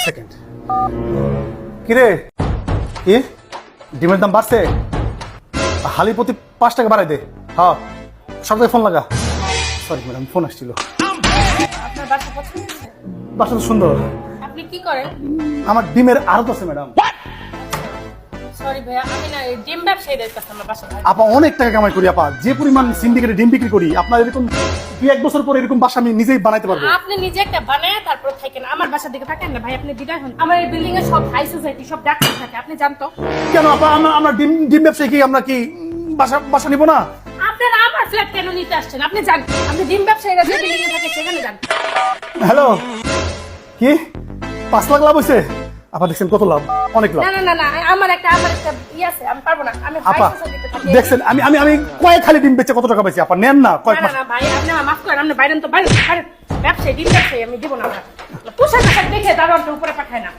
Second কিরে কি ডিমের দাম বাড়ছে হালি প্রতি 5 টাকা বাড়াই দে হ্যাঁ সবাই ফোন লাগা সরি ম্যাডাম ফোন আসছিল আপনার বাসা পছন্দ হয়েছে? বাসা তো সুন্দর আপনি কি করেন? আমার ডিমের আড়ত আছে ম্যাডাম সরি ভাইয়া, আমি না এই ডিম ব্যবসায়ীদের কাছে আমার বাসা ভাড়া। আপা অনেক টাকা কামাই করি আপা যে পরিমাণ সিন্ডিকেটে ডিম বিক্রি করি আপনার এরকম 2-1 বছর পরে এরকম বাসা আমি নিজেই বানাইতে পারবো আপনি নিজে একটা বানায় তারপর থাকেন, আমার বাসার দিকে থাকেন না ভাই, আপনি বিদায় হন। আমার এই বিল্ডিং এ সব হাই সোসাইটি সব ডাক্তার থাকে, আপনি জানতো? কেন আপা আমরা ডিম ব্যবসায়ী কি আমরা কি বাসা নিব না আপনারা আমার ফ্ল্যাট কেন নিতে আসছেন? আপনি জান, আপনি ডিম ব্যবসায়ীরা যে বিল্ডিং এ থাকে সেখানে যান। হ্যালো কি 5 লাখ লাভ হয়েছে আপা দেখছেন কত লাভ অনেক লাভ না না না না, আমার একটা আছে, আমি পারবো না, আমি হাই আপা সোসাইটিতে থাকি। দেখছেন আমি কয়েক খালি ডিম বেচে কত টাকা পাইছি আপা নেন না কয়েক না মাস না ভাই, আপনি আমার মাফ করেন, আপনি বাইরেন তো বাইরেন, ব্যবসায়ী ডিম ব্যবসায়ী আমি দিব না। পোশাক আশাক দেখে দারোয়ানটা উপরে পাঠায় না।